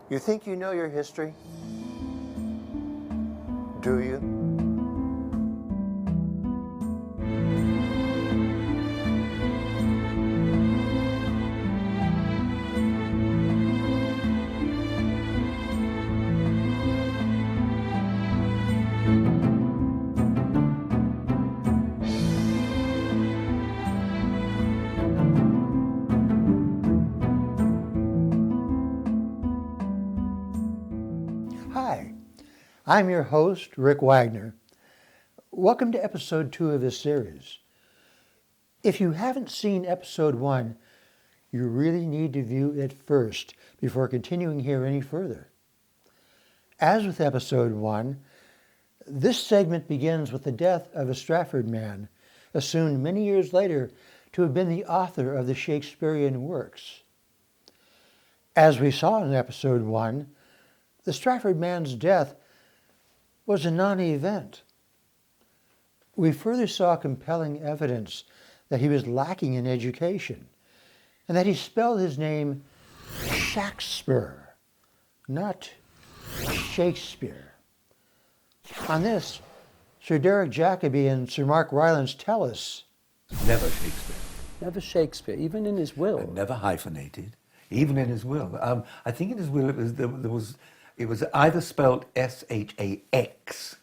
You think you know your history? Do you? Hi, I'm your host, Rick Wagner. Welcome to episode 2 of this series. If you haven't seen episode 1, you really need to view it first before continuing here any further. As with episode 1, this segment begins with the death of a Stratford man, assumed many years later to have been the author of the Shakespearean works. As we saw in episode 1, the Stratford man's death was a non-event. We further saw compelling evidence that he was lacking in education and that he spelled his name Shakespeare, not Shakespeare. On this, Sir Derek Jacobi and Sir Mark Rylance tell us, Never Shakespeare. Never Shakespeare, even in his will. And never hyphenated, even in his will. I think in his will it was either spelled Shaxpere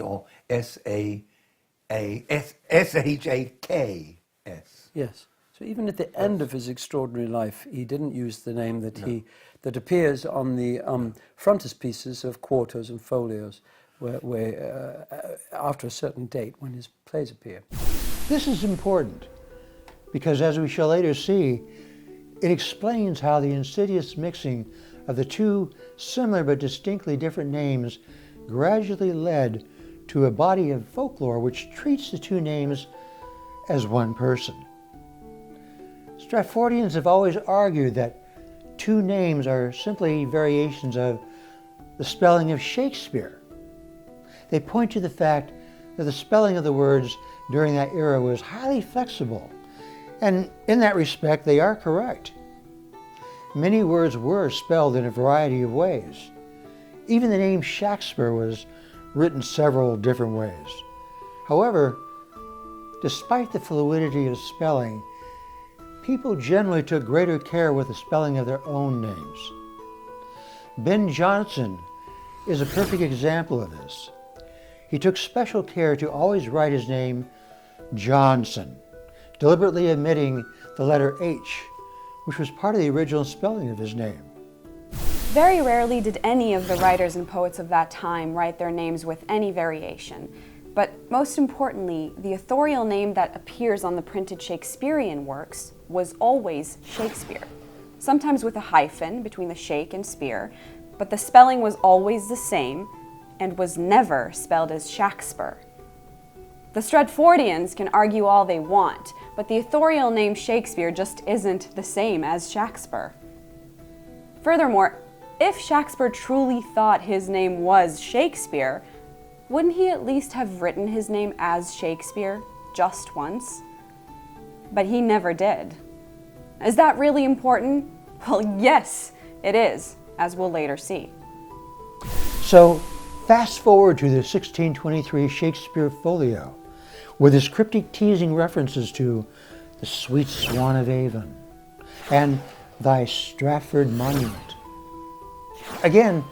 or Shaks. Yes. So even at the end of his extraordinary life, he didn't use the name that appears on the frontispieces of quartos and folios, where after a certain date when his plays appear. this is important because, as we shall later see, it explains how the insidious mixing of the two similar but distinctly different names gradually led to a body of folklore which treats the two names as one person. Stratfordians have always argued that two names are simply variations of the spelling of Shakespeare. They point to the fact that the spelling of the words during that era was highly flexible, and in that respect they are correct. Many words were spelled in a variety of ways. Even the name Shakespeare was written several different ways. However, despite the fluidity of spelling, people generally took greater care with the spelling of their own names. Ben Jonson is a perfect example of this. He took special care to always write his name Johnson, deliberately omitting the letter H, which was part of the original spelling of his name. Very rarely did any of the writers and poets of that time write their names with any variation. But most importantly, the authorial name that appears on the printed Shakespearean works was always Shakespeare, sometimes with a hyphen between the shake and spear, but the spelling was always the same and was never spelled as Shakespeare. The Stratfordians can argue all they want, but the authorial name Shakespeare just isn't the same as Shakespeare. Furthermore, if Shakespeare truly thought his name was Shakespeare, wouldn't he at least have written his name as Shakespeare just once? But he never did. Is that really important? Well, yes, it is, as we'll later see. So, fast forward to the 1623 Shakespeare Folio, with its cryptic teasing references to the sweet swan of Avon and thy Stratford monument. Again,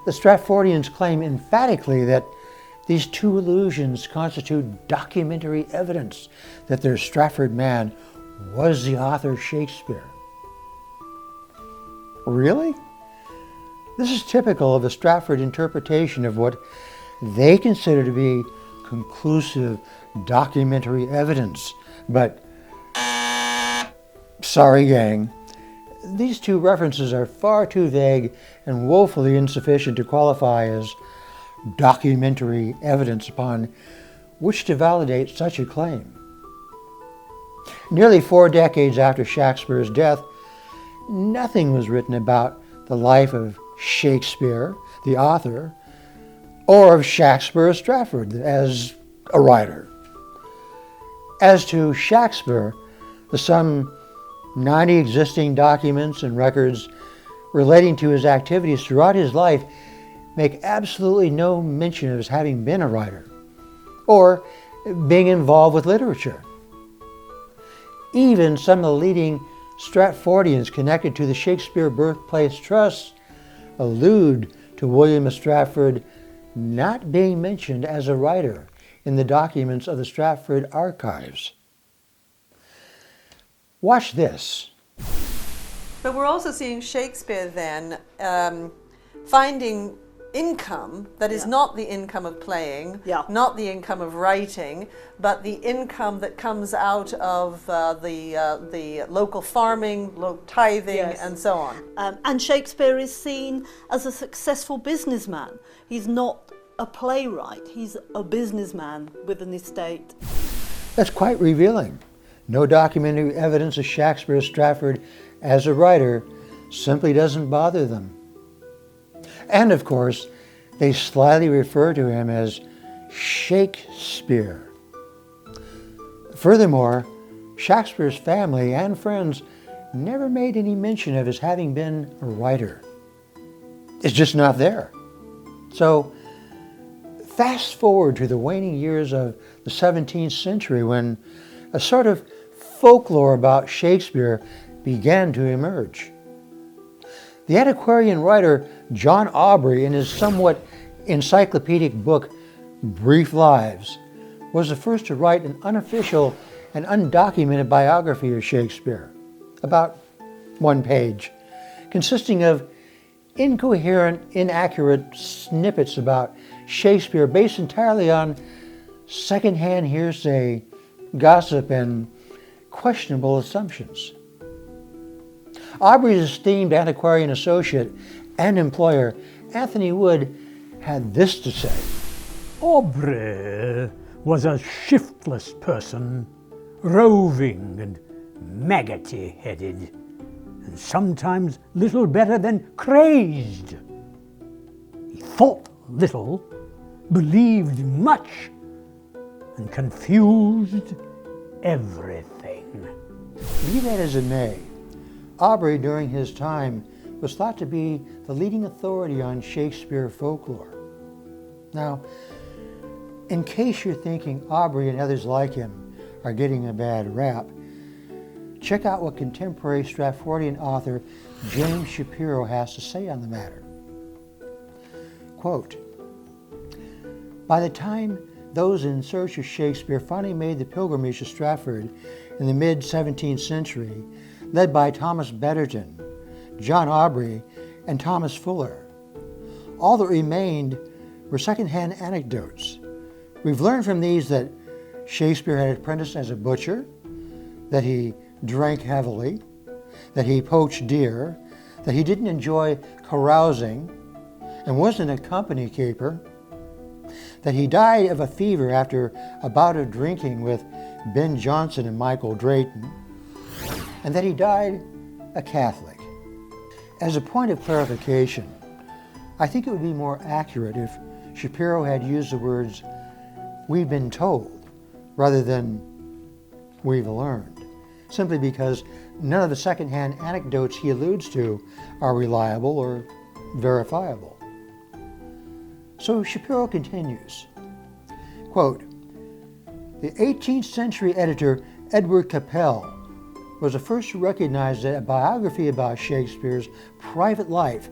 the Stratfordians claim emphatically that these two allusions constitute documentary evidence that their Stratford man was the author Shakespeare. Really? This is typical of the Stratford interpretation of what they consider to be conclusive documentary evidence. But, sorry gang, these two references are far too vague and woefully insufficient to qualify as documentary evidence upon which to validate such a claim. Nearly 4 decades after Shakespeare's death, nothing was written about the life of Shakespeare, the author, or of Shakespeare of Stratford as a writer. As to Shakespeare, the some 90 existing documents and records relating to his activities throughout his life make absolutely no mention of his having been a writer or being involved with literature. Even some of the leading Stratfordians connected to the Shakespeare Birthplace Trust allude to William of Stratford not being mentioned as a writer in the documents of the Stratford archives. Watch this. But we're also seeing Shakespeare then finding income that is not the income of playing, not the income of writing, but the income that comes out of the local farming, tithing, and so on. And Shakespeare is seen as a successful businessman. He's not a playwright, he's a businessman with an estate. That's quite revealing. No documentary evidence of Shakespeare of Stratford as a writer simply doesn't bother them. And of course, they slyly refer to him as Shakespeare. Furthermore, Shakespeare's family and friends never made any mention of his having been a writer. It's just not there. So, fast forward to the waning years of the 17th century when a sort of folklore about Shakespeare began to emerge. The antiquarian writer John Aubrey, in his somewhat encyclopedic book, Brief Lives, was the first to write an unofficial and undocumented biography of Shakespeare, about 1 page, consisting of incoherent, inaccurate snippets about Shakespeare based entirely on secondhand hearsay, gossip, and questionable assumptions. Aubrey's esteemed antiquarian associate and employer, Anthony Wood, had this to say. Aubrey was a shiftless person, roving and maggoty-headed, and sometimes little better than crazed. He thought little, believed much, and confused everything. Be that as it may, Aubrey during his time was thought to be the leading authority on Shakespeare folklore. Now, in case you're thinking Aubrey and others like him are getting a bad rap, check out what contemporary Stratfordian author James Shapiro has to say on the matter. Quote, "By the time those in search of Shakespeare finally made the pilgrimage to Stratford in the mid-17th century, led by Thomas Betterton, John Aubrey, and Thomas Fuller, all that remained were second-hand anecdotes. We've learned from these that Shakespeare had apprenticed as a butcher, that he drank heavily, that he poached deer, that he didn't enjoy carousing and wasn't a company keeper, that he died of a fever after a bout of drinking with Ben Jonson and Michael Drayton, and that he died a Catholic. As a point of clarification, I think it would be more accurate if Shapiro had used the words, 'we've been told,' rather than 'we've learned,' simply because none of the secondhand anecdotes he alludes to are reliable or verifiable. So Shapiro continues, quote, "The 18th century editor Edward Capel was the first to recognize that a biography about Shakespeare's private life,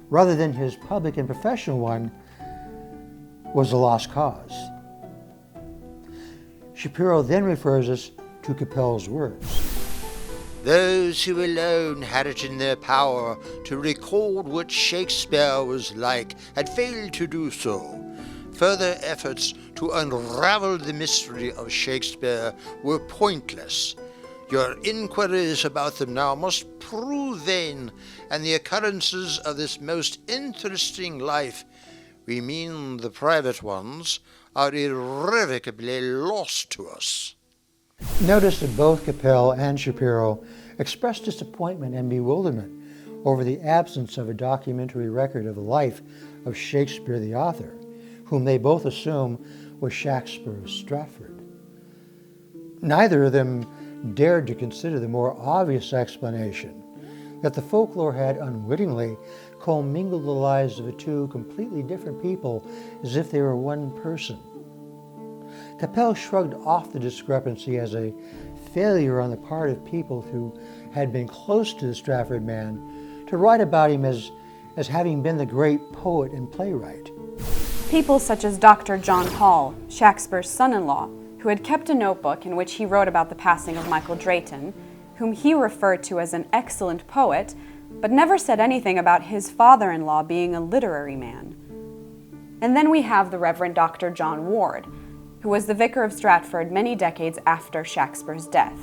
rather than his public and professional one, was a lost cause." Shapiro then refers us to Capel's words. "Those who alone had it in their power to record what Shakespeare was like had failed to do so. Further efforts to unravel the mystery of Shakespeare were pointless. Your inquiries about them now must prove vain, and the occurrences of this most interesting life, we mean the private ones, are irrevocably lost to us." Notice that both Capel and Shapiro expressed disappointment and bewilderment over the absence of a documentary record of the life of Shakespeare the author, whom they both assume was Shakespeare of Stratford. Neither of them dared to consider the more obvious explanation, Yet the folklore had unwittingly commingled the lives of the two completely different people as if they were one person. Capel shrugged off the discrepancy as a failure on the part of people who had been close to the Stratford man to write about him as having been the great poet and playwright. People such as Dr. John Hall, Shakespeare's son-in-law, who had kept a notebook in which he wrote about the passing of Michael Drayton, whom he referred to as an excellent poet, but never said anything about his father-in-law being a literary man. And then we have the Reverend Dr. John Ward, who was the vicar of Stratford many decades after Shakespeare's death.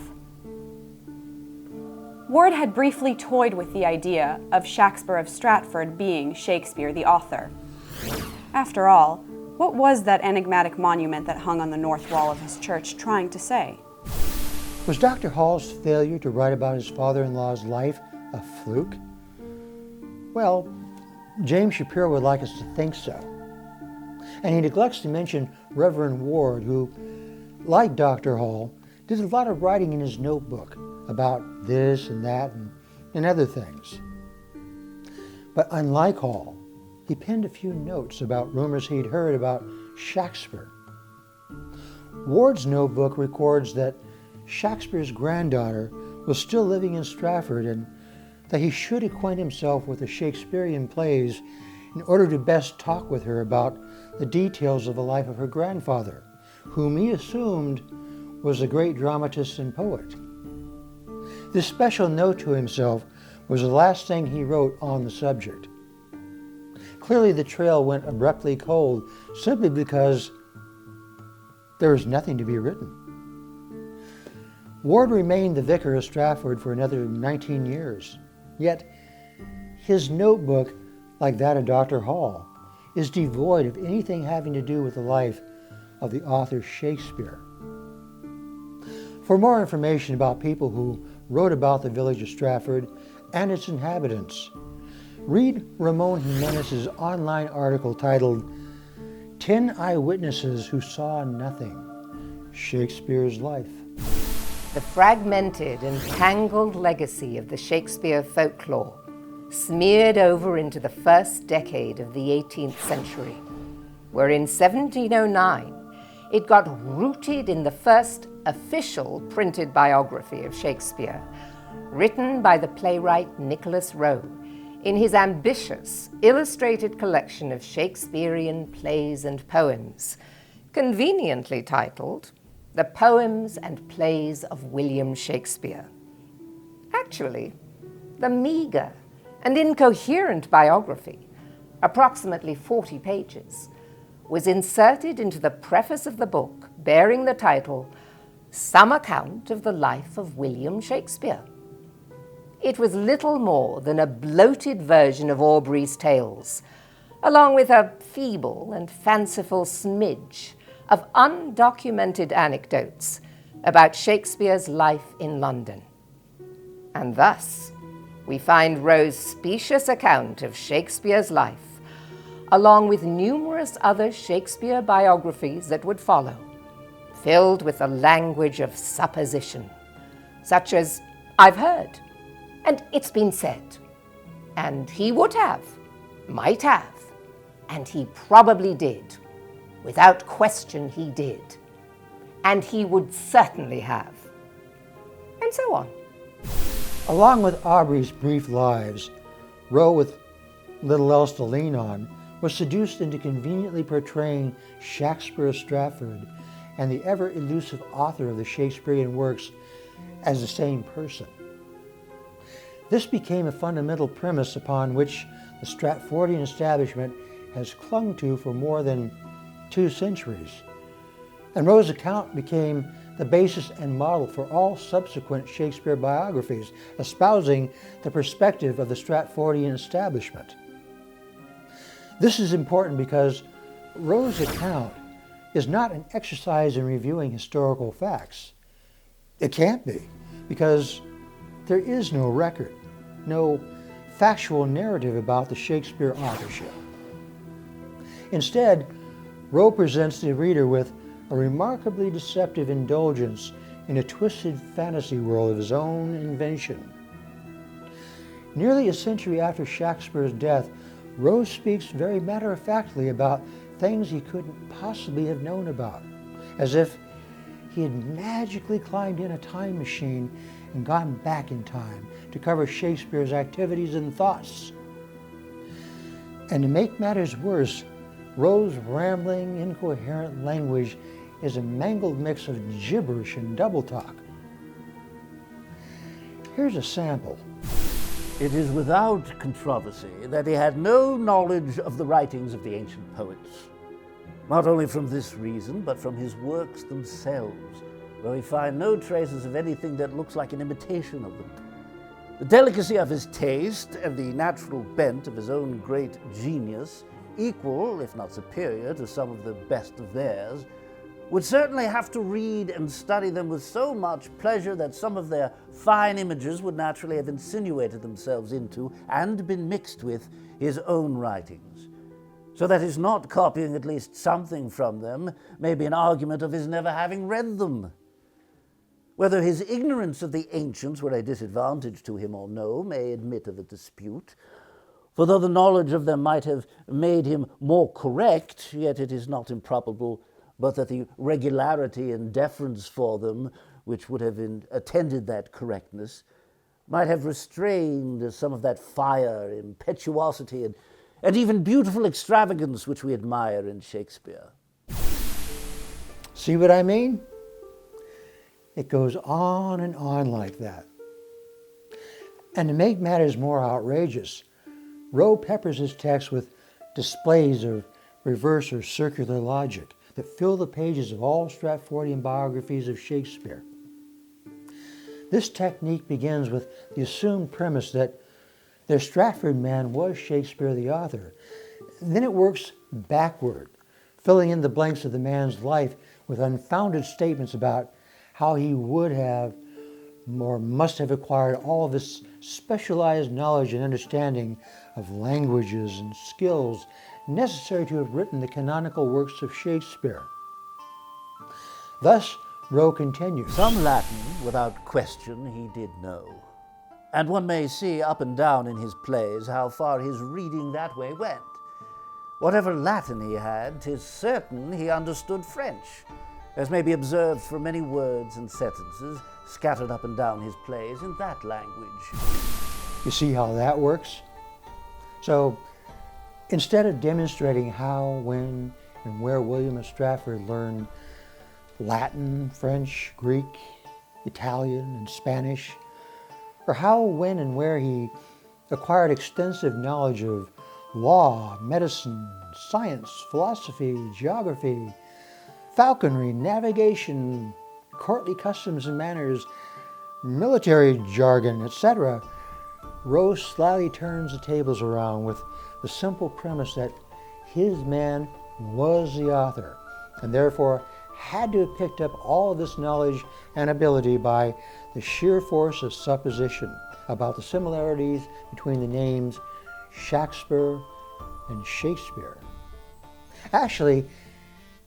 Ward had briefly toyed with the idea of Shakespeare of Stratford being Shakespeare the author. After all, what was that enigmatic monument that hung on the north wall of his church trying to say? Was Dr. Hall's failure to write about his father-in-law's life a fluke? Well, James Shapiro would like us to think so. And he neglects to mention Reverend Ward, who, like Dr. Hall, did a lot of writing in his notebook about this and that and other things. But unlike Hall, he penned a few notes about rumors he'd heard about Shakespeare. Ward's notebook records that Shakespeare's granddaughter was still living in Stratford and that he should acquaint himself with the Shakespearean plays in order to best talk with her about the details of the life of her grandfather, whom he assumed was a great dramatist and poet. This special note to himself was the last thing he wrote on the subject. Clearly the trail went abruptly cold simply because there was nothing to be written. Ward remained the vicar of Stratford for another 19 years, yet his notebook, like that of Dr. Hall, is devoid of anything having to do with the life of the author Shakespeare. For more information about people who wrote about the village of Stratford and its inhabitants, read Ramon Jimenez's online article titled 10 Eyewitnesses Who Saw Nothing, Shakespeare's Life. The fragmented and tangled legacy of the Shakespeare folklore smeared over into the first decade of the 18th century, where in 1709 it got rooted in the first official printed biography of Shakespeare, written by the playwright Nicholas Rowe in his ambitious illustrated collection of Shakespearean plays and poems, conveniently titled The Poems and Plays of William Shakespeare. Actually, the meager and incoherent biography, approximately 40 pages, was inserted into the preface of the book bearing the title Some Account of the Life of William Shakespeare. It was little more than a bloated version of Aubrey's Tales, along with a feeble and fanciful smidge of undocumented anecdotes about Shakespeare's life in London. And thus, we find Rowe's specious account of Shakespeare's life, along with numerous other Shakespeare biographies that would follow, filled with the language of supposition, such as, I've heard, and it's been said, and he would have, might have, and he probably did. Without question, he did. And he would certainly have. And so on. Along with Aubrey's brief lives, Rowe, with little else to lean on, was seduced into conveniently portraying Shakespeare of Stratford and the ever-elusive author of the Shakespearean works as the same person. This became a fundamental premise upon which the Stratfordian establishment has clung to for more than 2 centuries. And Rowe's account became the basis and model for all subsequent Shakespeare biographies, espousing the perspective of the Stratfordian establishment. This is important because Rowe's account is not an exercise in reviewing historical facts. It can't be, because there is no record, no factual narrative about the Shakespeare authorship. Instead, Rowe presents the reader with a remarkably deceptive indulgence in a twisted fantasy world of his own invention. Nearly a century after Shakespeare's death, Rowe speaks very matter-of-factly about things he couldn't possibly have known about, as if he had magically climbed in a time machine and gone back in time to cover Shakespeare's activities and thoughts. And to make matters worse, Rowe's rambling, incoherent language is a mangled mix of gibberish and double talk. Here's a sample. It is without controversy that he had no knowledge of the writings of the ancient poets. Not only from this reason, but from his works themselves, where we find no traces of anything that looks like an imitation of them. The delicacy of his taste and the natural bent of his own great genius, equal, if not superior, to some of the best of theirs, would certainly have to read and study them with so much pleasure that some of their fine images would naturally have insinuated themselves into and been mixed with his own writings. So that his not copying at least something from them may be an argument of his never having read them. Whether his ignorance of the ancients were a disadvantage to him or no may admit of a dispute, for though the knowledge of them might have made him more correct, yet it is not improbable but that the regularity and deference for them, which would have attended that correctness, might have restrained some of that fire, impetuosity, and even beautiful extravagance which we admire in Shakespeare. See what I mean? It goes on and on like that. And to make matters more outrageous, Rowe peppers his text with displays of reverse or circular logic that fill the pages of all Stratfordian biographies of Shakespeare. This technique begins with the assumed premise that their Stratford man was Shakespeare the author. Then it works backward, filling in the blanks of the man's life with unfounded statements about how he would have or must have acquired all this specialized knowledge and understanding of languages and skills necessary to have written the canonical works of Shakespeare. Thus, Rowe continues. Some Latin, without question, he did know. And one may see up and down in his plays how far his reading that way went. Whatever Latin he had, 'tis certain he understood French, as may be observed from many words and sentences scattered up and down his plays in that language. You see how that works? So, instead of demonstrating how, when, and where William of Stratford learned Latin, French, Greek, Italian, and Spanish, or how, when, and where he acquired extensive knowledge of law, medicine, science, philosophy, geography, falconry, navigation, courtly customs and manners, military jargon, etc., Rowe slyly turns the tables around with the simple premise that his man was the author, and therefore had to have picked up all of this knowledge and ability by the sheer force of supposition about the similarities between the names Shakespeare and Shakespeare. Actually,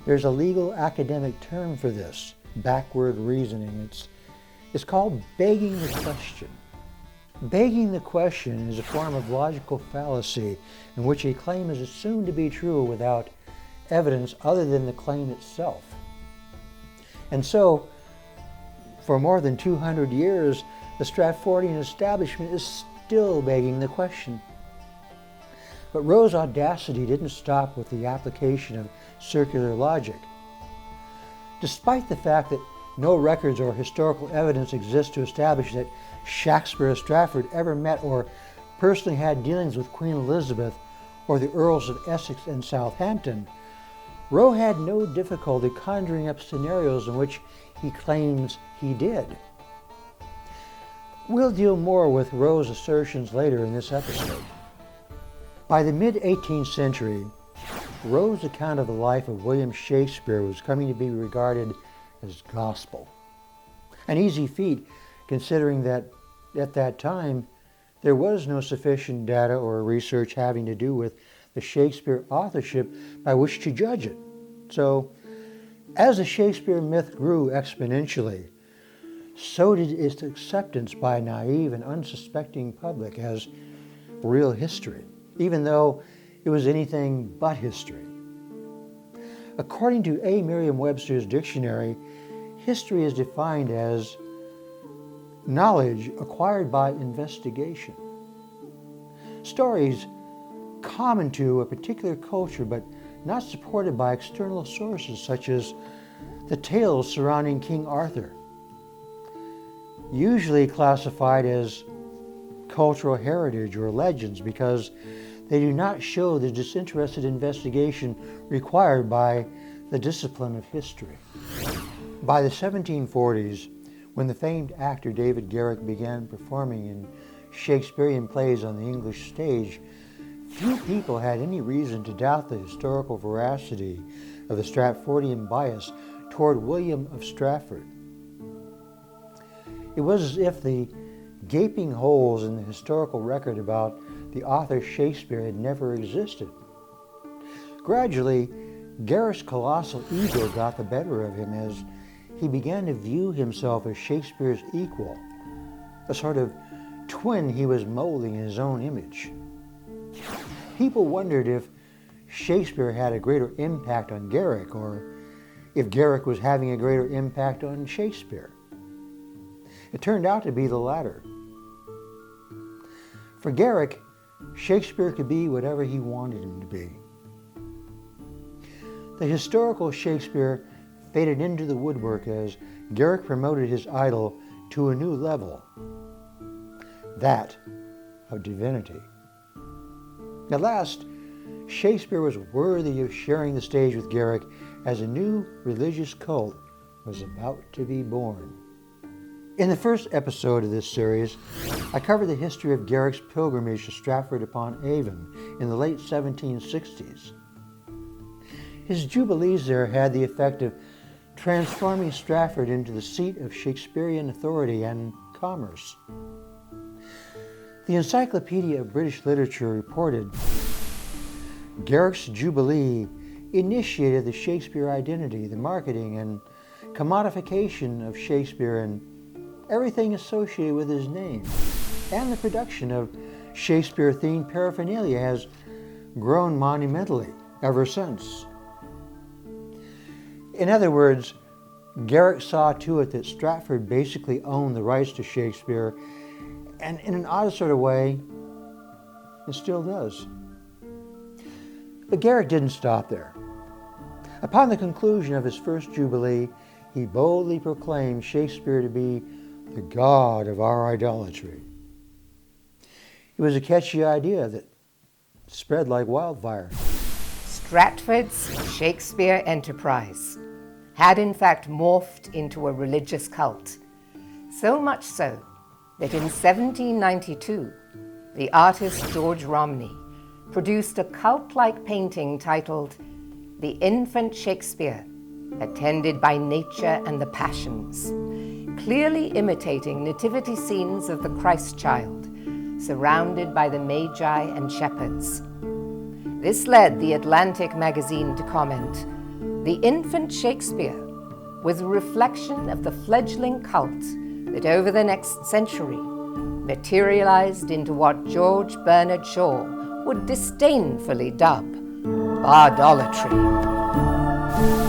there's a legal academic term for this, backward reasoning. It's called begging the question. Begging the question is a form of logical fallacy in which a claim is assumed to be true without evidence other than the claim itself. And so, for more than 200 years, the Stratfordian establishment is still begging the question. But Rowe's audacity didn't stop with the application of circular logic. Despite the fact that no records or historical evidence exist to establish that Shakespeare of Stratford ever met or personally had dealings with Queen Elizabeth or the Earls of Essex and Southampton, Rowe had no difficulty conjuring up scenarios in which he claims he did. We'll deal more with Rowe's assertions later in this episode. By the mid-18th century, Rowe's account of the life of William Shakespeare was coming to be regarded as gospel. An easy feat, considering that at that time there was no sufficient data or research having to do with the Shakespeare authorship by which to judge it. So, as the Shakespeare myth grew exponentially, so did its acceptance by a naive and unsuspecting public as real history, even though it was anything but history. According to A. Merriam-Webster's dictionary, history is defined as knowledge acquired by investigation. Stories common to a particular culture but not supported by external sources such as the tales surrounding King Arthur, usually classified as cultural heritage or legends because they do not show the disinterested investigation required by the discipline of history. By the 1740s, when the famed actor David Garrick began performing in Shakespearean plays on the English stage, few people had any reason to doubt the historical veracity of the Stratfordian bias toward William of Stratford. It was as if the gaping holes in the historical record about the author Shakespeare had never existed. Gradually, Garrick's colossal ego got the better of him as he began to view himself as Shakespeare's equal, a sort of twin he was molding in his own image. People wondered if Shakespeare had a greater impact on Garrick or if Garrick was having a greater impact on Shakespeare. It turned out to be the latter. For Garrick, Shakespeare could be whatever he wanted him to be. The historical Shakespeare faded into the woodwork as Garrick promoted his idol to a new level, that of divinity. At last, Shakespeare was worthy of sharing the stage with Garrick as a new religious cult was about to be born. In the first episode of this series, I covered the history of Garrick's pilgrimage to Stratford upon Avon in the late 1760s. His jubilees there had the effect of transforming Stratford into the seat of Shakespearean authority and commerce. The Encyclopedia of British Literature reported, Garrick's jubilee initiated the Shakespeare identity, the marketing and commodification of Shakespeare and everything associated with his name, and the production of Shakespeare-themed paraphernalia has grown monumentally ever since. In other words, Garrick saw to it that Stratford basically owned the rights to Shakespeare, and in an odd sort of way, it still does. But Garrick didn't stop there. Upon the conclusion of his first jubilee, he boldly proclaimed Shakespeare to be the god of our idolatry. It was a catchy idea that spread like wildfire. Stratford's Shakespeare enterprise had in fact morphed into a religious cult, so much so that in 1792, the artist George Romney produced a cult-like painting titled The Infant Shakespeare, Attended by Nature and the Passions, clearly imitating nativity scenes of the Christ child, surrounded by the Magi and shepherds. This led the Atlantic magazine to comment, "The infant Shakespeare was a reflection of the fledgling cult that over the next century materialized into what George Bernard Shaw would disdainfully dub bardolatry."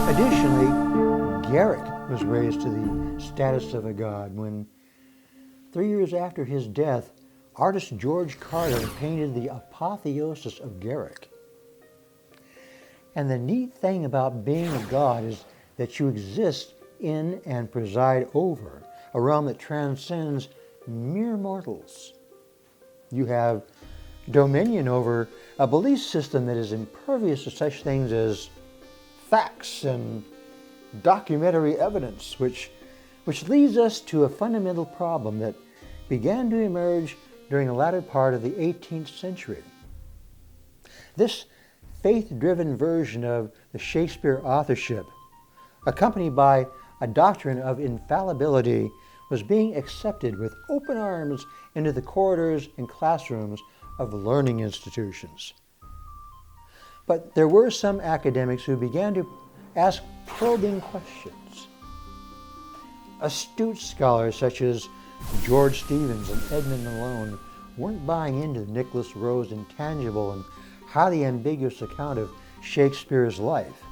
Additionally, Garrick was raised to the status of a god when, 3 years after his death, artist George Carter painted the apotheosis of Garrick. And the neat thing about being a god is that you exist in and preside over a realm that transcends mere mortals. You have dominion over a belief system that is impervious to such things as facts and documentary evidence, which leads us to a fundamental problem that began to emerge during the latter part of the 18th century. This faith-driven version of the Shakespeare authorship, accompanied by a doctrine of infallibility, was being accepted with open arms into the corridors and classrooms of learning institutions. But there were some academics who began to ask probing questions. Astute scholars such as George Stephens and Edmund Malone weren't buying into Nicholas Rowe's intangible and highly ambiguous account of Shakespeare's life.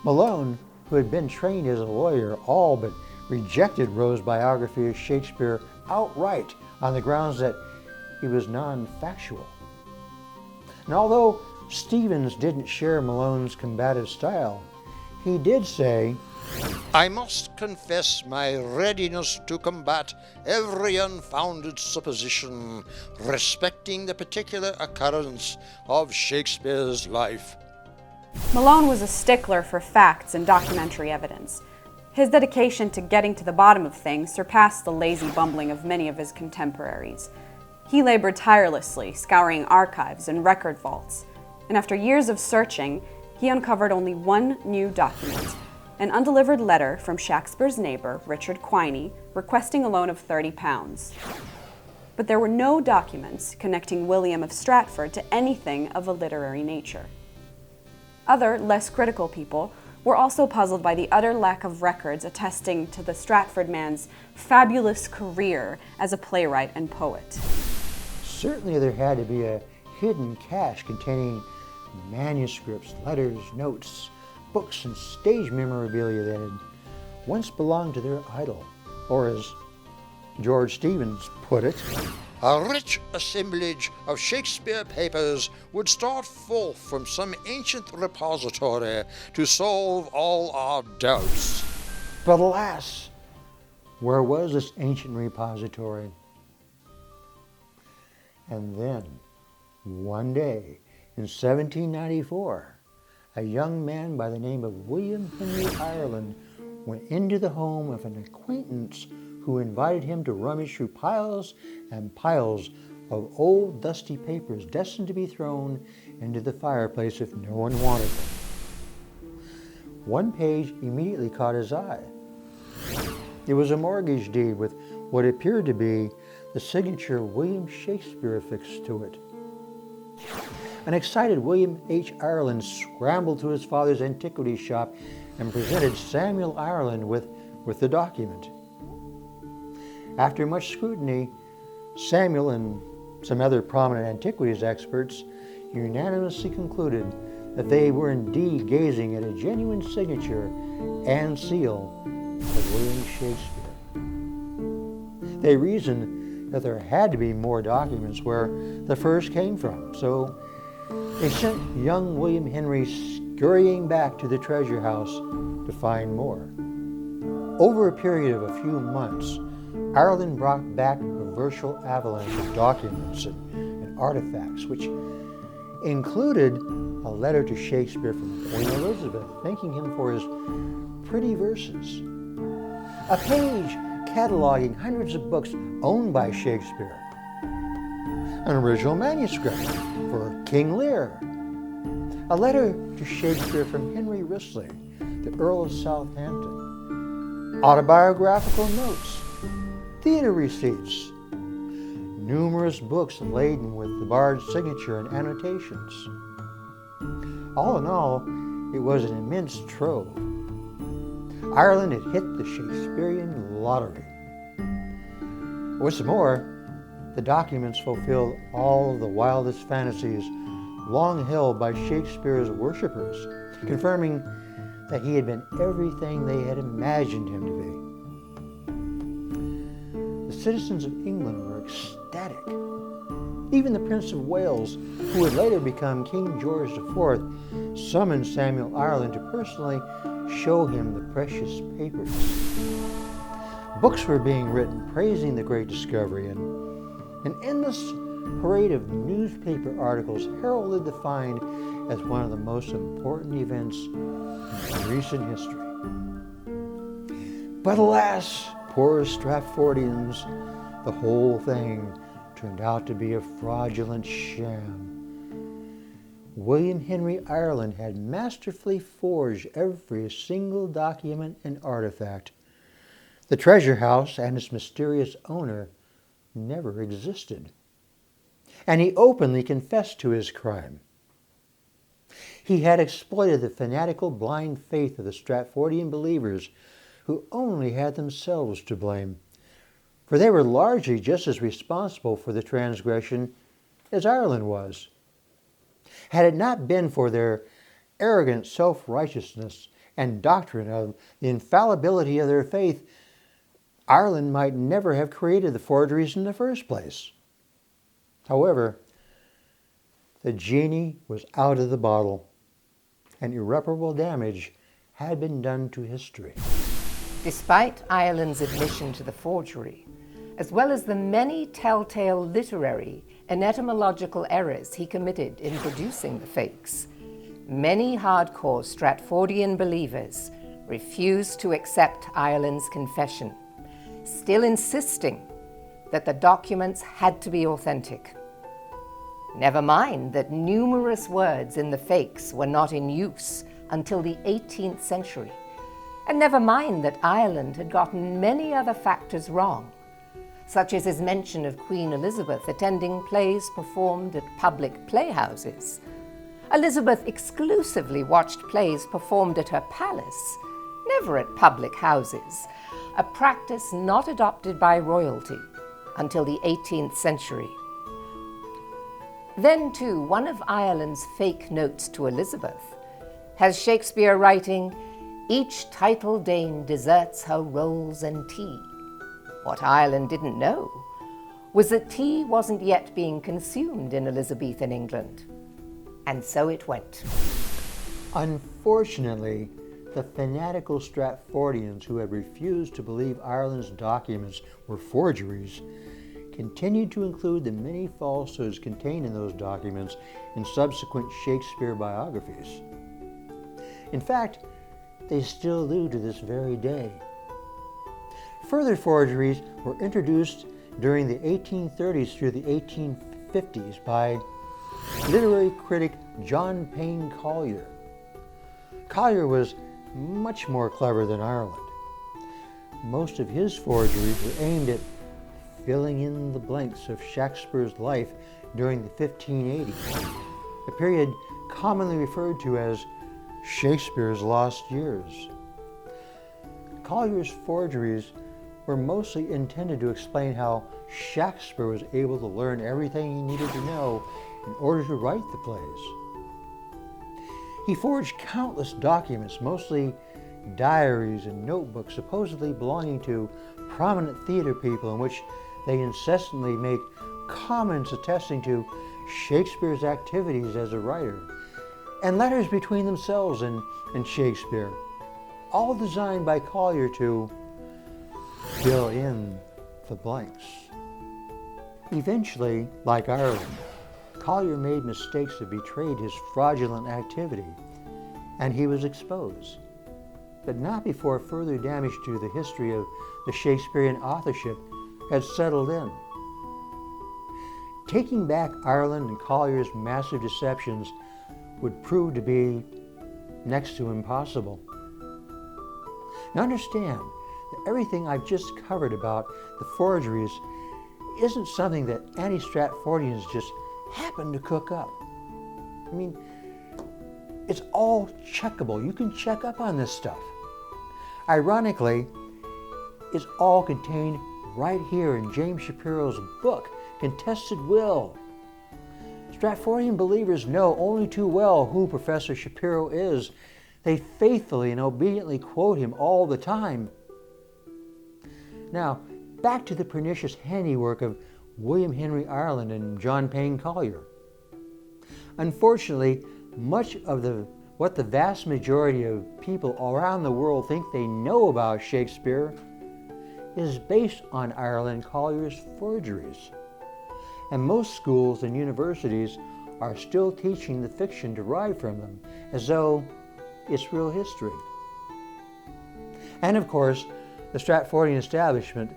Malone, who had been trained as a lawyer, all but rejected Rowe's biography of Shakespeare outright on the grounds that he was non-factual. And although Stephens didn't share Malone's combative style, he did say, I must confess my readiness to combat every unfounded supposition respecting the particular occurrence of Shakespeare's life. Malone was a stickler for facts and documentary evidence. His dedication to getting to the bottom of things surpassed the lazy bumbling of many of his contemporaries. He labored tirelessly, scouring archives and record vaults, and after years of searching, he uncovered only one new document, an undelivered letter from Shakespeare's neighbor, Richard Quiney, requesting a loan of £30. But there were no documents connecting William of Stratford to anything of a literary nature. Other, less critical people were also puzzled by the utter lack of records attesting to the Stratford man's fabulous career as a playwright and poet. certainly there had to be a hidden cache containing manuscripts, letters, notes, books, and stage memorabilia that had once belonged to their idol, or as George Stephens put it, a rich assemblage of Shakespeare papers would start forth from some ancient repository to solve all our doubts. But alas, where was this ancient repository? And then, one day, in 1794, a young man by the name of William Henry Ireland went into the home of an acquaintance who invited him to rummage through piles and piles of old dusty papers destined to be thrown into the fireplace if no one wanted them. One page immediately caught his eye. It was a mortgage deed with what appeared to be the signature of William Shakespeare affixed to it. An excited William H. Ireland scrambled to his father's antiquities shop and presented Samuel Ireland with the document. After much scrutiny, Samuel and some other prominent antiquities experts unanimously concluded that they were indeed gazing at a genuine signature and seal of William Shakespeare. They reasoned that there had to be more documents where the first came from, so they sent young William Henry scurrying back to the treasure house to find more. Over a period of a few months, Ireland brought back a virtual avalanche of documents and artifacts, which included a letter to Shakespeare from Queen Elizabeth thanking him for his pretty verses, a page cataloging hundreds of books owned by Shakespeare, an original manuscript for King Lear, a letter to Shakespeare from Henry Wriothesley, the Earl of Southampton, autobiographical notes, theater receipts, numerous books laden with the bard's signature and annotations. All in all, it was an immense trove. Ireland had hit the Shakespearean lottery. What's more, the documents fulfilled all of the wildest fantasies long held by Shakespeare's worshippers, confirming that he had been everything they had imagined him to be. The citizens of England were ecstatic. Even the Prince of Wales, who would later become King George IV, summoned Samuel Ireland to personally show him the precious papers. Books were being written praising the great discovery, and an endless parade of newspaper articles heralded the find as one of the most important events in recent history. But alas, poor Stratfordians, the whole thing turned out to be a fraudulent sham. William Henry Ireland had masterfully forged every single document and artifact. The treasure house and its mysterious owner never existed. And he openly confessed to his crime. He had exploited the fanatical blind faith of the Stratfordian believers who only had themselves to blame, for they were largely just as responsible for the transgression as Ireland was. Had it not been for their arrogant self-righteousness and doctrine of the infallibility of their faith, Ireland might never have created the forgeries in the first place. However, the genie was out of the bottle, and irreparable damage had been done to history. Despite Ireland's admission to the forgery, as well as the many telltale literary and etymological errors he committed in producing the fakes, many hardcore Stratfordian believers refused to accept Ireland's confession, still insisting that the documents had to be authentic. Never mind that numerous words in the fakes were not in use until the 18th century, and never mind that Ireland had gotten many other factors wrong, such as his mention of Queen Elizabeth attending plays performed at public playhouses. Elizabeth exclusively watched plays performed at her palace, never at public houses, a practice not adopted by royalty until the 18th century. Then, too, one of Ireland's fake notes to Elizabeth has Shakespeare writing, "Each titled dame deserts her rolls and tea." What Ireland didn't know was that tea wasn't yet being consumed in Elizabethan England. And so it went. Unfortunately, the fanatical Stratfordians who had refused to believe Ireland's documents were forgeries continued to include the many falsehoods contained in those documents in subsequent Shakespeare biographies. In fact, they still do to this very day. Further forgeries were introduced during the 1830s through the 1850s by literary critic John Payne Collier. Collier was much more clever than Ireland. Most of his forgeries were aimed at filling in the blanks of Shakespeare's life during the 1580s, a period commonly referred to as Shakespeare's lost years. Collier's forgeries were mostly intended to explain how Shakespeare was able to learn everything he needed to know in order to write the plays. He forged countless documents, mostly diaries and notebooks supposedly belonging to prominent theater people, in which they incessantly make comments attesting to Shakespeare's activities as a writer, and letters between themselves and Shakespeare, all designed by Collier to fill in the blanks. Eventually, like Ireland, Collier made mistakes that betrayed his fraudulent activity, and he was exposed, but not before further damage to the history of the Shakespearean authorship had settled in. Taking back Ireland and Collier's massive deceptions would prove to be next to impossible. Now understand that everything I've just covered about the forgeries isn't something that anti-Stratfordians just happen to cook up. I mean, it's all checkable. You can check up on this stuff. Ironically, it's all contained right here in James Shapiro's book, Contested Will. Stratfordian believers know only too well who Professor Shapiro is. They faithfully and obediently quote him all the time. Now, back to the pernicious handiwork of William Henry Ireland and John Payne Collier. Unfortunately, much of what the vast majority of people around the world think they know about Shakespeare is based on Ireland Collier's forgeries. And most schools and universities are still teaching the fiction derived from them as though it's real history. And of course, the Stratfordian establishment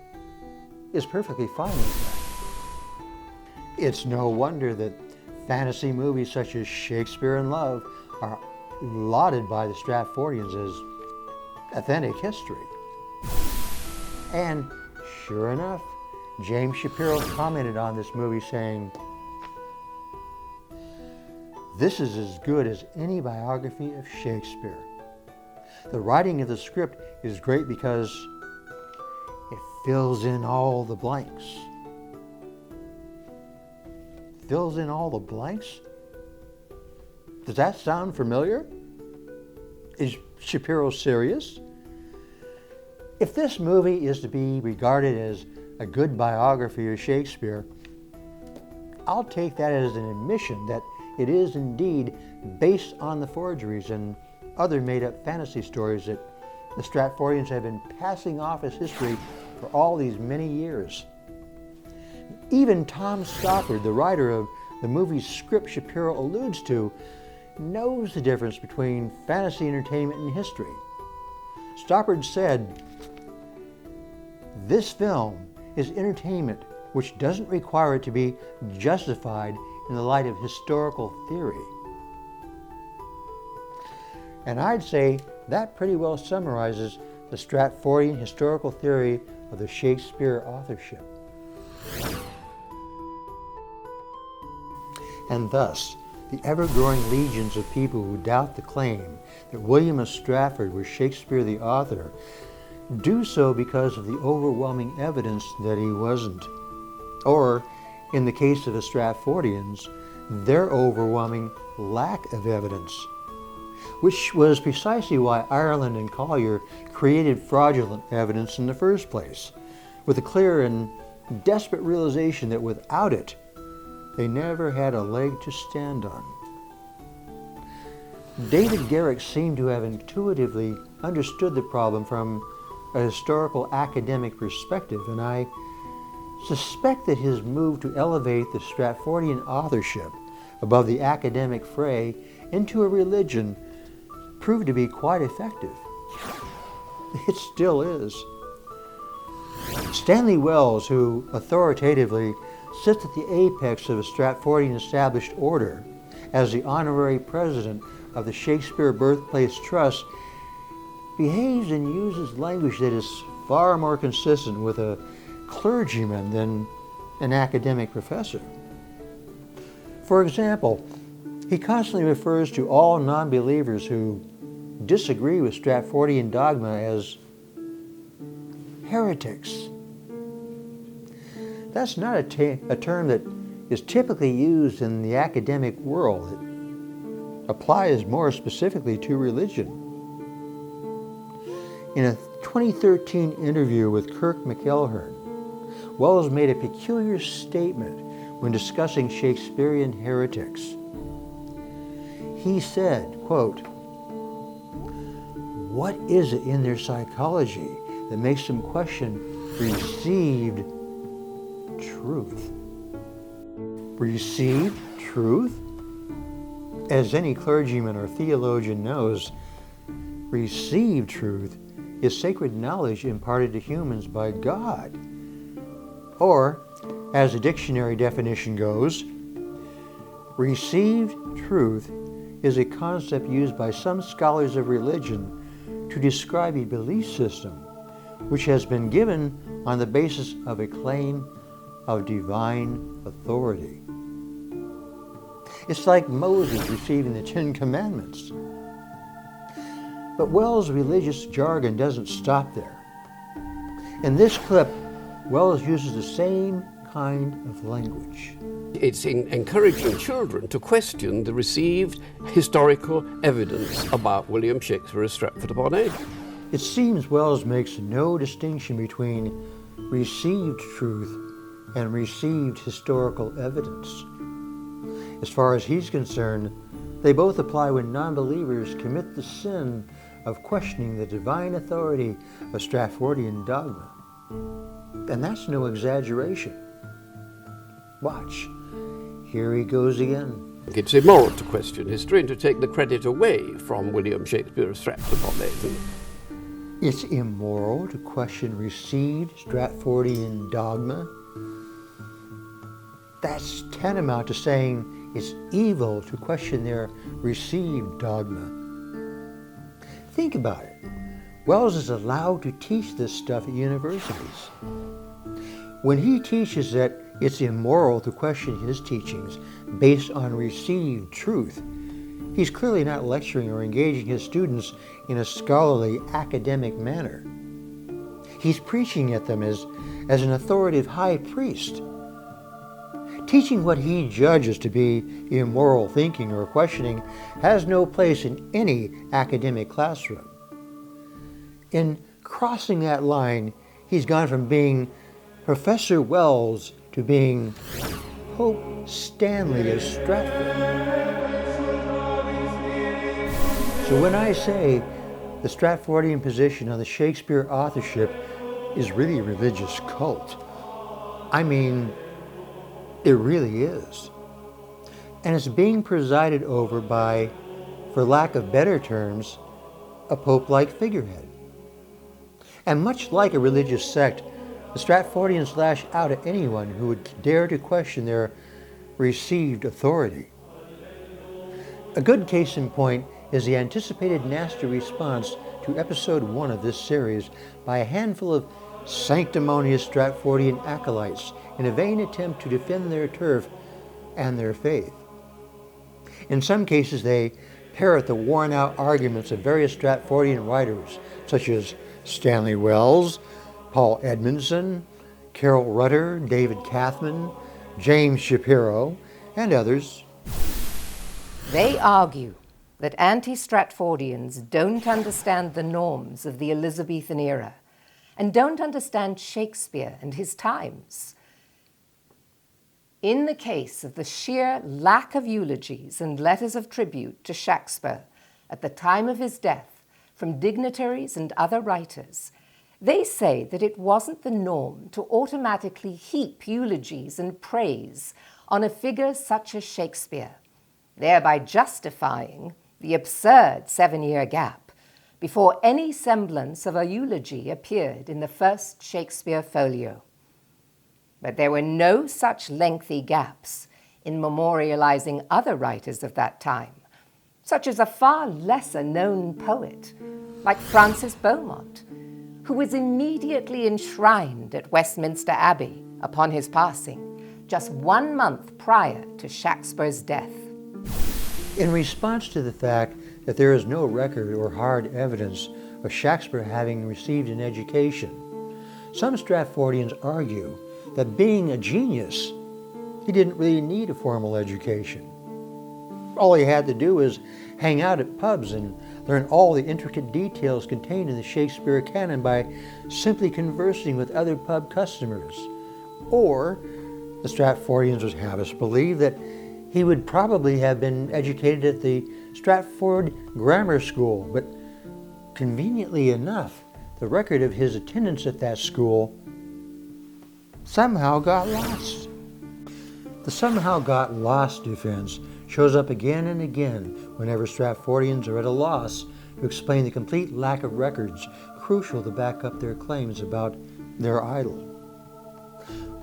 is perfectly fine with that. It's no wonder that fantasy movies such as Shakespeare in Love are lauded by the Stratfordians as authentic history. And sure enough, James Shapiro commented on this movie saying, "This is as good as any biography of Shakespeare. The writing of the script is great because it fills in all the blanks. Fills in all the blanks? Does that sound familiar? Is Shapiro serious? If this movie is to be regarded as a good biography of Shakespeare, I'll take that as an admission that it is indeed based on the forgeries and other made-up fantasy stories that the Stratfordians have been passing off as history for all these many years. Even Tom Stoppard, the writer of the movie's script Shapiro alludes to, knows the difference between fantasy entertainment and history. Stoppard said, "This film is entertainment which doesn't require it to be justified in the light of historical theory." And I'd say that pretty well summarizes the Stratfordian historical theory of the Shakespeare authorship. And thus, the ever-growing legions of people who doubt the claim that William of Stratford was Shakespeare the author do so because of the overwhelming evidence that he wasn't. Or, in the case of the Stratfordians, their overwhelming lack of evidence, which was precisely why Ireland and Collier created fraudulent evidence in the first place, with a clear and desperate realization that without it, they never had a leg to stand on. David Garrick seemed to have intuitively understood the problem from a historical academic perspective, and I suspect that his move to elevate the Stratfordian authorship above the academic fray into a religion proved to be quite effective. It still is. Stanley Wells, who authoritatively sits at the apex of a Stratfordian established order as the honorary president of the Shakespeare Birthplace Trust, behaves and uses language that is far more consistent with a clergyman than an academic professor. For example, he constantly refers to all non-believers who disagree with Stratfordian dogma as heretics. That's not a term that is typically used in the academic world. It applies more specifically to religion. In a 2013 interview with Kirk McElhern, Wells made a peculiar statement when discussing Shakespearean heretics. He said, quote, "What is it in their psychology that makes them question received truth?" Received truth? As any clergyman or theologian knows, received truth is sacred knowledge imparted to humans by God. Or, as the dictionary definition goes, received truth is a concept used by some scholars of religion to describe a belief system which has been given on the basis of a claim of divine authority. It's like Moses receiving the Ten Commandments. But Wells' religious jargon doesn't stop there. In this clip, Wells uses the same kind of language. It's encouraging children to question the received historical evidence about William Shakespeare of Stratford-upon-Avon. It seems Wells makes no distinction between received truth and received historical evidence. As far as he's concerned, they both apply when non-believers commit the sin of questioning the divine authority of Stratfordian dogma. And that's no exaggeration. Watch. Here he goes again. It's immoral to question history and to take the credit away from William Shakespeare of Stratford-upon-Avon. It's immoral to question received Stratfordian dogma. That's tantamount to saying it's evil to question their received dogma. Think about it. Wells is allowed to teach this stuff at universities. When he teaches that it's immoral to question his teachings based on received truth, He's clearly not lecturing or engaging his students in a scholarly, academic manner. He's preaching at them as an authoritative high priest, teaching what he judges to be immoral thinking or questioning has no place in any academic classroom. In crossing that line, he's gone from being Professor Wells to being Pope Stanley of Stratford. So when I say the Stratfordian position on the Shakespeare authorship is really a religious cult, I mean, it really is. And it's being presided over by, for lack of better terms, a pope-like figurehead. And much like a religious sect, the Stratfordians lash out at anyone who would dare to question their received authority. A good case in point is the anticipated nasty response to episode 1 of this series by a handful of sanctimonious Stratfordian acolytes in a vain attempt to defend their turf and their faith. In some cases, they parrot the worn-out arguments of various Stratfordian writers, such as Stanley Wells, Paul Edmondson, Carol Rutter, David Kathman, James Shapiro, and others. They argue that anti-Stratfordians don't understand the norms of the Elizabethan era and don't understand Shakespeare and his times. In the case of the sheer lack of eulogies and letters of tribute to Shakespeare at the time of his death from dignitaries and other writers, they say that it wasn't the norm to automatically heap eulogies and praise on a figure such as Shakespeare, thereby justifying the absurd 7-year gap before any semblance of a eulogy appeared in the first Shakespeare folio. But there were no such lengthy gaps in memorializing other writers of that time, such as a far lesser known poet like Francis Beaumont, who was immediately enshrined at Westminster Abbey upon his passing, just 1 month prior to Shakespeare's death. In response to the fact that there is no record or hard evidence of Shakespeare having received an education, some Stratfordians argue that being a genius, he didn't really need a formal education. All he had to do was hang out at pubs and learn all the intricate details contained in the Shakespeare canon by simply conversing with other pub customers. Or the Stratfordians would have us believe that he would probably have been educated at the Stratford Grammar School, but conveniently enough, the record of his attendance at that school somehow got lost. The somehow got lost defense shows up again and again whenever Stratfordians are at a loss to explain the complete lack of records crucial to back up their claims about their idol.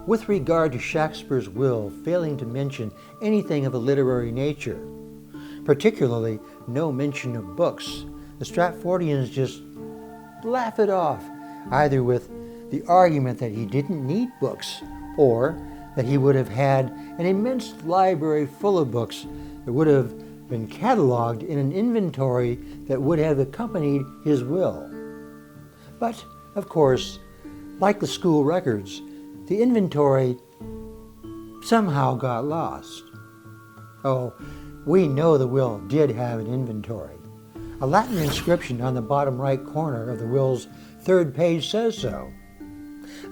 With regard to Shakespeare's will failing to mention anything of a literary nature, particularly no mention of books, the Stratfordians just laugh it off, either with the argument that he didn't need books, or that he would have had an immense library full of books that would have been cataloged in an inventory that would have accompanied his will. But, of course, like the school records, the inventory somehow got lost. Oh, we know the will did have an inventory. A Latin inscription on the bottom right corner of the will's 3rd page says so.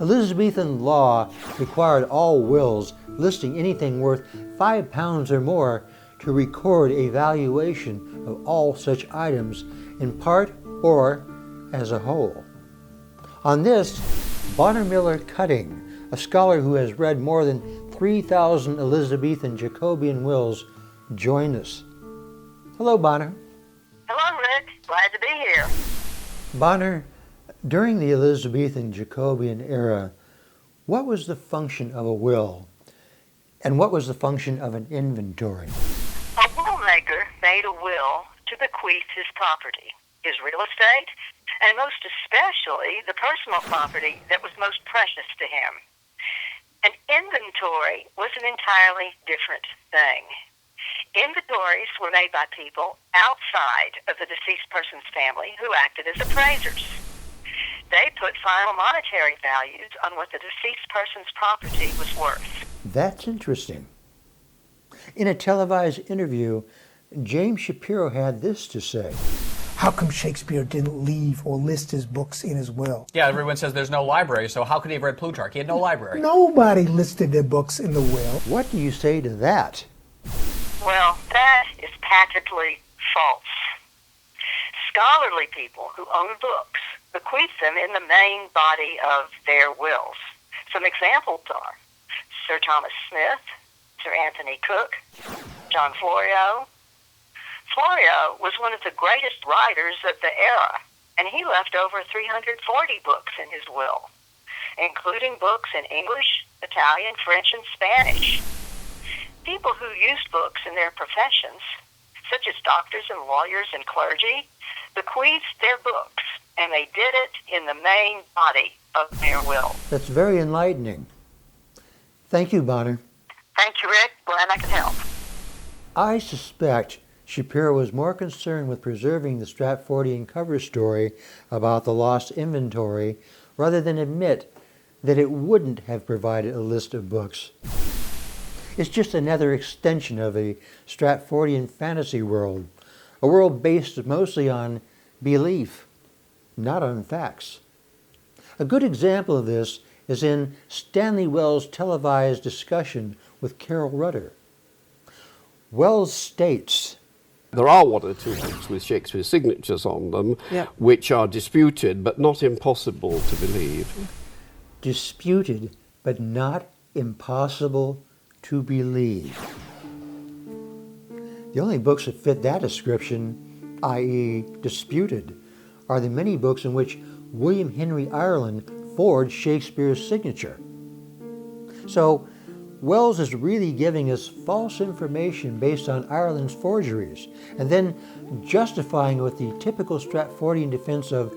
Elizabethan law required all wills listing anything worth £5 or more to record a valuation of all such items in part or as a whole. On this, Bonner Miller Cutting, a scholar who has read more than 3,000 Elizabethan Jacobean wills, joined us. Hello, Bonner. Hello, Rick. Glad to be here. Bonner, during the Elizabethan Jacobean era, what was the function of a will, and what was the function of an inventory? A will maker made a will to bequeath his property, his real estate, and most especially the personal property that was most precious to him. An inventory was an entirely different thing. Inventories were made by people outside of the deceased person's family who acted as appraisers. They put final monetary values on what the deceased person's property was worth. That's interesting. In a televised interview, James Shapiro had this to say. How come Shakespeare didn't leave or list his books in his will? Yeah, everyone says there's no library, so how could he have read Plutarch? He had no library. Nobody listed their books in the will. What do you say to that? Well, that is patently false. Scholarly people who own books bequeath them in the main body of their wills. Some examples are Sir Thomas Smith, Sir Anthony Cook, John Florio. Florio was one of the greatest writers of the era, and he left over 340 books in his will, including books in English, Italian, French, and Spanish. People who used books in their professions, such as doctors and lawyers and clergy, bequeathed their books, and they did it in the main body of their will. That's very enlightening. Thank you, Bonner. Thank you, Rick. Glad I could help. I suspect Shapiro was more concerned with preserving the Stratfordian cover story about the lost inventory rather than admit that it wouldn't have provided a list of books. It's just another extension of a Stratfordian fantasy world, a world based mostly on belief, not on facts. A good example of this is in Stanley Wells' televised discussion with Carol Rudder. Wells states, there are one or two books with Shakespeare's signatures on them, which are disputed but not impossible to believe. Disputed but not impossible to believe. The only books that fit that description, i.e. disputed, are the many books in which William Henry Ireland forged Shakespeare's signature. So, Wells is really giving us false information based on Ireland's forgeries, and then justifying it with the typical Stratfordian defense of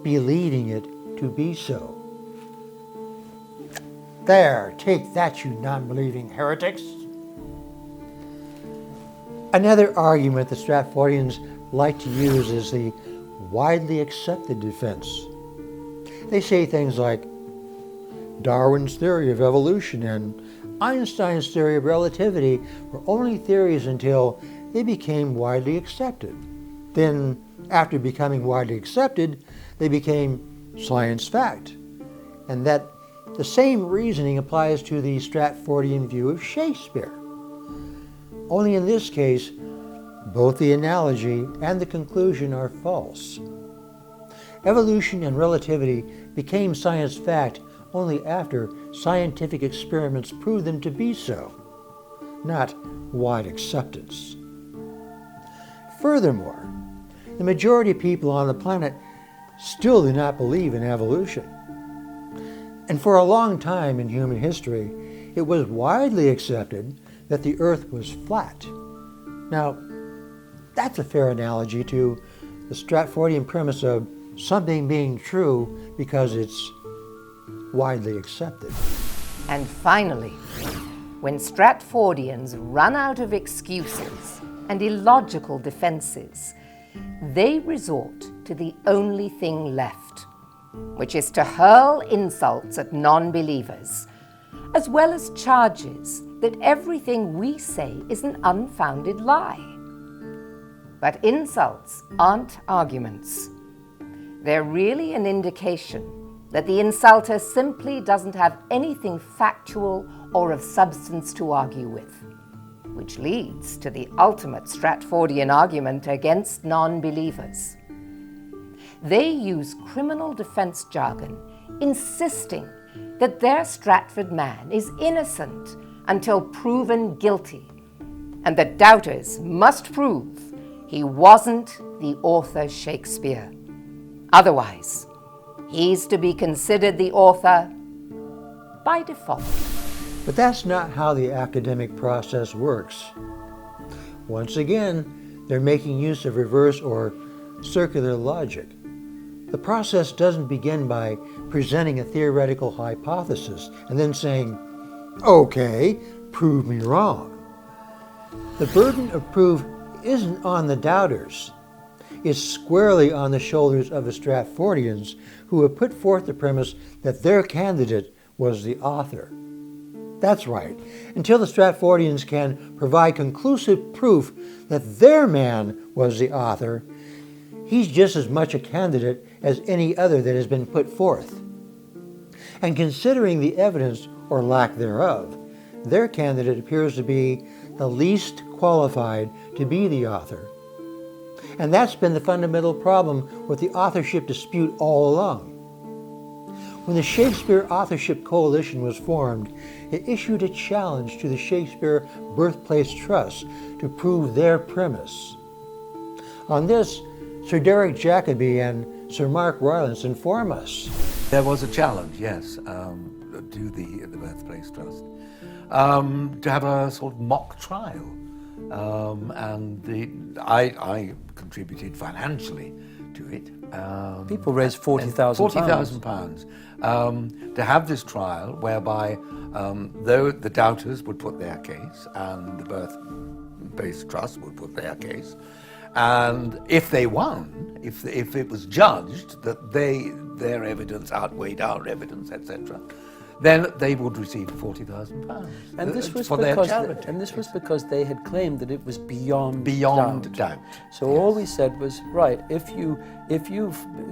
believing it to be so. There, take that, you non-believing heretics. Another argument the Stratfordians like to use is the widely accepted defense. They say things like Darwin's theory of evolution and Einstein's theory of relativity were only theories until they became widely accepted. Then, after becoming widely accepted, they became science fact. And that the same reasoning applies to the Stratfordian view of Shakespeare. Only in this case, both the analogy and the conclusion are false. Evolution and relativity became science fact only after scientific experiments proved them to be so, not wide acceptance. Furthermore, the majority of people on the planet still do not believe in evolution. And for a long time in human history, it was widely accepted that the Earth was flat. Now, that's a fair analogy to the Stratfordian premise of something being true because it's widely accepted. And finally, when Stratfordians run out of excuses and illogical defenses, they resort to the only thing left, which is to hurl insults at non-believers, as well as charges that everything we say is an unfounded lie. But insults aren't arguments. They're really an indication that the insulter simply doesn't have anything factual or of substance to argue with, which leads to the ultimate Stratfordian argument against non-believers. They use criminal defense jargon, insisting that their Stratford man is innocent until proven guilty, and that doubters must prove he wasn't the author Shakespeare. Otherwise, he's to be considered the author by default. But that's not how the academic process works. Once again, they're making use of reverse or circular logic. The process doesn't begin by presenting a theoretical hypothesis and then saying, okay, prove me wrong. The burden of proof isn't on the doubters. It's squarely on the shoulders of the Stratfordians, who have put forth the premise that their candidate was the author. That's right. Until the Stratfordians can provide conclusive proof that their man was the author, he's just as much a candidate as any other that has been put forth. And considering the evidence, or lack thereof, their candidate appears to be the least qualified to be the author. And that's been the fundamental problem with the authorship dispute all along. When the Shakespeare Authorship Coalition was formed, it issued a challenge to the Shakespeare Birthplace Trust to prove their premise. On this, Sir Derek Jacobi and Sir Mark Rylance inform us. There was a challenge, yes, to the Birthplace Trust, to have a sort of mock trial. And I contributed financially to it. People raised £40,000. £40,000 to have this trial whereby though the doubters would put their case and the Birthplace Trust would put their case, and if they won, if it was judged that their evidence outweighed our evidence, etc., then they would receive £40,000. And this was for because their charity. and this was because they had claimed that it was beyond doubt. So all we said was, right, if you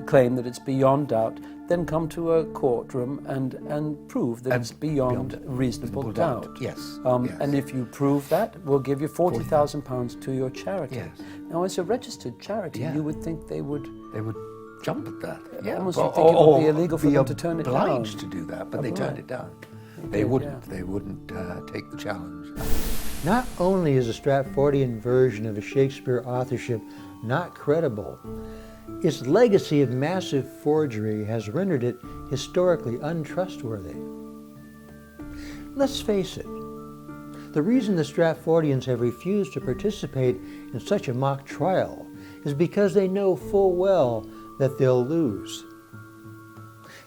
claim that it's beyond doubt, then come to a courtroom and prove that it's beyond reasonable doubt. Yes. Yes. And if you prove that, we'll give you £40,000 to your charity. Yes. Now, as a registered charity, you would think they would jump at that. Yeah. Almost think it would be illegal for them to turn it down. Obliged to do that, but they turned it down. They wouldn't take the challenge. Not only is the Stratfordian version of the Shakespeare authorship not credible, its legacy of massive forgery has rendered it historically untrustworthy. Let's face it, the reason the Stratfordians have refused to participate in such a mock trial is because they know full well that they'll lose.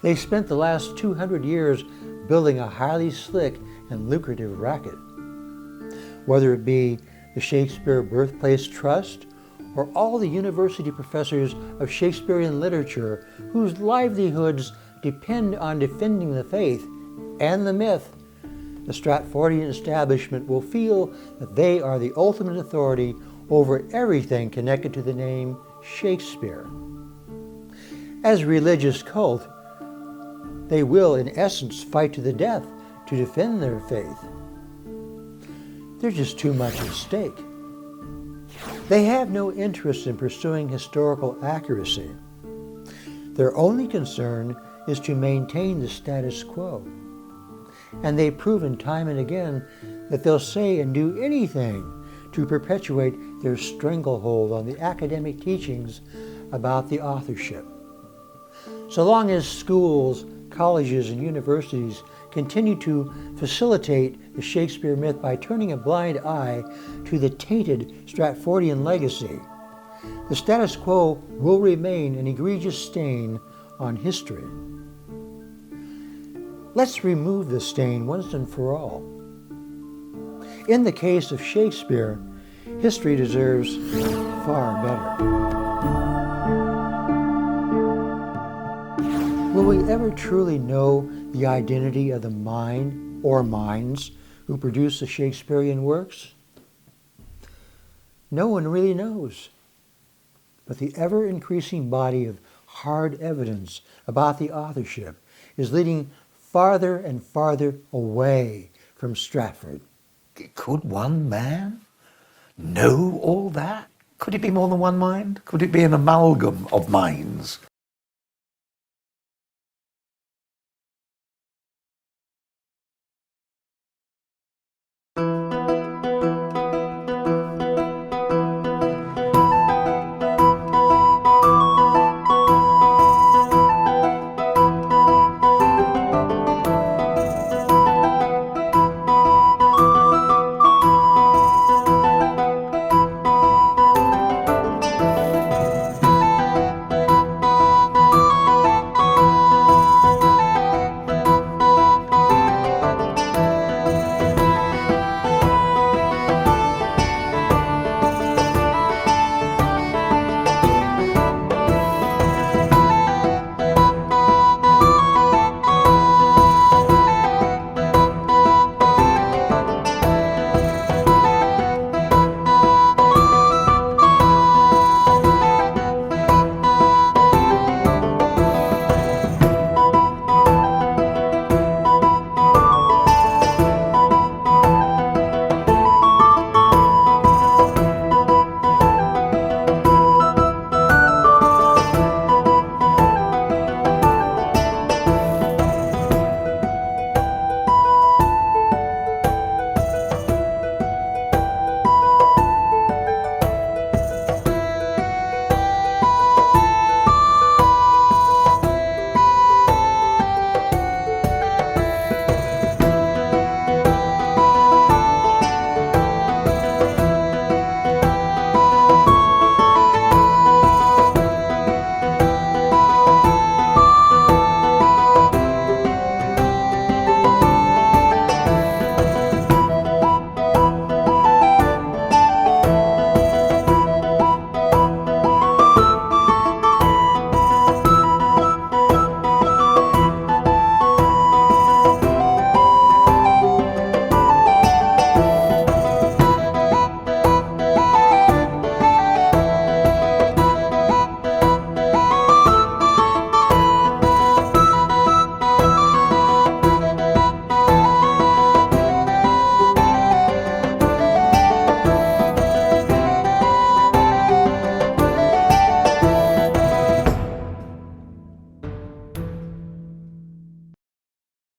They spent the last 200 years building a highly slick and lucrative racket. Whether it be the Shakespeare Birthplace Trust or all the university professors of Shakespearean literature whose livelihoods depend on defending the faith and the myth, the Stratfordian establishment will feel that they are the ultimate authority over everything connected to the name Shakespeare. As a religious cult, they will, in essence, fight to the death to defend their faith. There's just too much at stake. They have no interest in pursuing historical accuracy. Their only concern is to maintain the status quo. And they've proven time and again that they'll say and do anything to perpetuate their stranglehold on the academic teachings about the authorship. So long as schools, colleges, and universities continue to facilitate the Shakespeare myth by turning a blind eye to the tainted Stratfordian legacy, the status quo will remain an egregious stain on history. Let's remove the stain once and for all. In the case of Shakespeare, history deserves far better. Will we ever truly know the identity of the mind or minds who produce the Shakespearean works? No one really knows. But the ever-increasing body of hard evidence about the authorship is leading farther and farther away from Stratford. Could one man know all that? Could it be more than one mind? Could it be an amalgam of minds?